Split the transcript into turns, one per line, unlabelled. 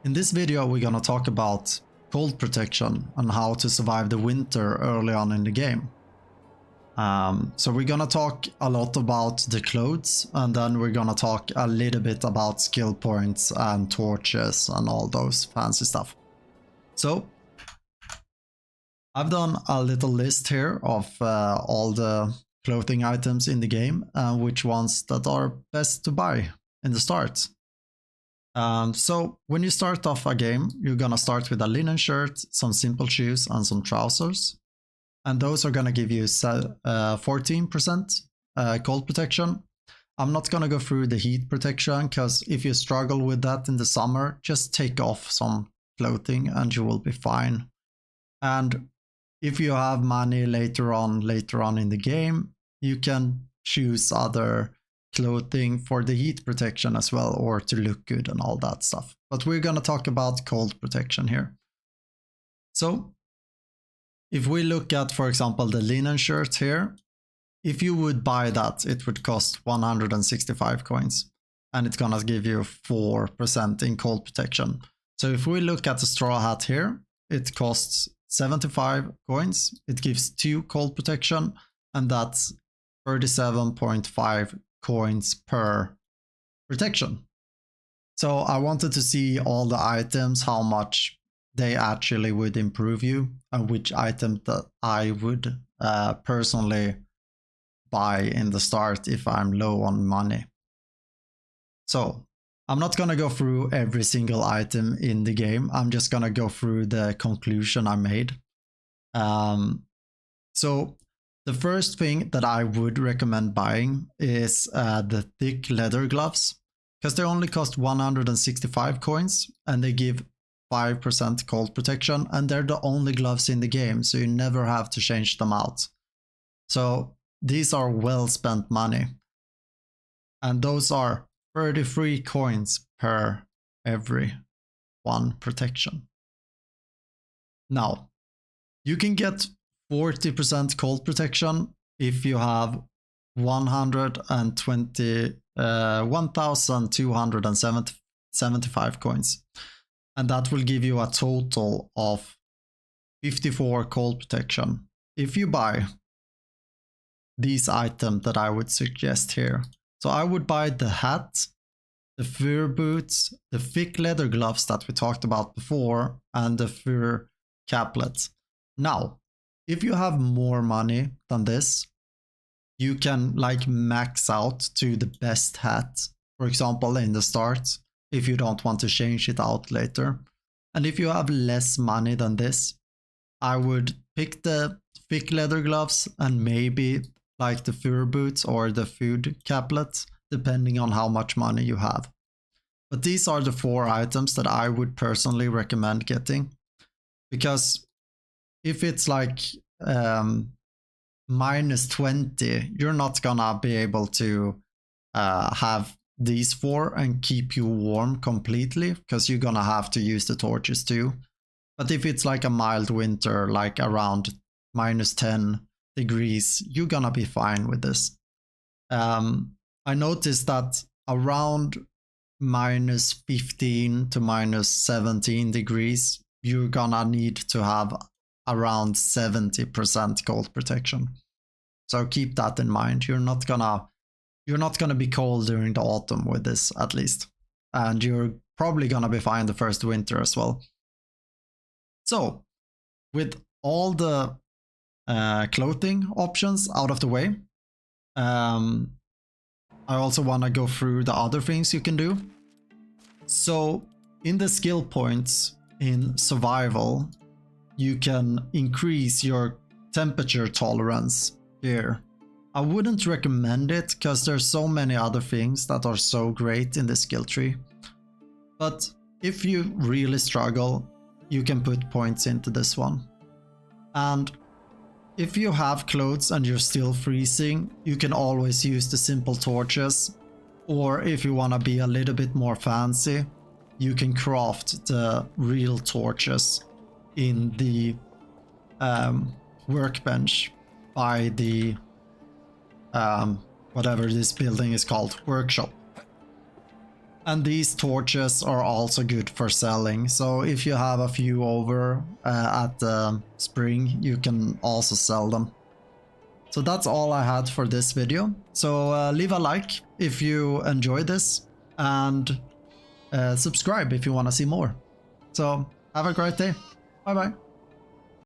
In this video we're gonna talk about cold protection and how to survive the winter early on in the game. So we're gonna talk a lot about the clothes, and then we're gonna talk a little bit about skill points and torches and all those fancy stuff. So I've done a little list here of all the clothing items in the game and which ones that are best to buy in the start. So when you start off a game, you're gonna start with a linen shirt, some simple shoes and some trousers. And those are gonna give you 14% cold protection. I'm not gonna go through the heat protection, because if you struggle with that in the summer, just take off some clothing and you will be fine. And if you have money later on in the game, you can choose other clothing for the heat protection as well, or to look good and all that stuff. But we're gonna talk about cold protection here. So if we look at, for example, the linen shirt here, if you would buy that, it would cost 165 coins, and it's gonna give you 4% in cold protection. So if we look at the straw hat here, it costs 75 coins, it gives 2 cold protection, and that's 37.5 coins per protection. So I wanted to see all the items, how much they actually would improve you, and which item that I would personally buy in the start if I'm low on money. So I'm not gonna go through every single item in the game. I'm just gonna go through the conclusion I made. So the first thing that I would recommend buying is the thick leather gloves, because they only cost 165 coins and they give 5% cold protection, and they're the only gloves in the game, so you never have to change them out. So these are well spent money, and those are 33 coins per every 1 protection. Now you can get 40% cold protection if you have 1,275 coins, and that will give you a total of 54 cold protection if you buy these items that I would suggest here. So I would buy the hat, the fur boots, the thick leather gloves that we talked about before, and the fur caplet. Now if you have more money than this, you can like max out to the best hat, for example, in the start, if you don't want to change it out later. And if you have less money than this, I would pick the thick leather gloves and maybe like the fur boots or the food caplet, depending on how much money you have. But these are the 4 items that I would personally recommend getting, because if it's like minus 20, you're not gonna be able to have these 4 and keep you warm completely, because you're gonna have to use the torches too. But if it's like a mild winter, like around minus 10 degrees, you're gonna be fine with this. I noticed that around minus 15 to minus 17 degrees, you're gonna need to have around 70% cold protection. So keep that in mind. You're not gonna be cold during the autumn with this, at least. And you're probably gonna be fine the first winter as well. So with all the clothing options out of the way, I also want to go through the other things you can do. So in the skill points in survival, you can increase your temperature tolerance here. I wouldn't recommend it, because there's so many other things that are so great in the skill tree. But if you really struggle, you can put points into this one. And if you have clothes and you're still freezing, you can always use the simple torches. Or if you want to be a little bit more fancy, you can craft the real torches in the workbench by the whatever this building is called, workshop. And these torches are also good for selling. So if you have a few over at the spring, you can also sell them. So that's all I had for this video. So leave a like if you enjoyed this, and subscribe if you want to see more. So have a great day. Bye bye.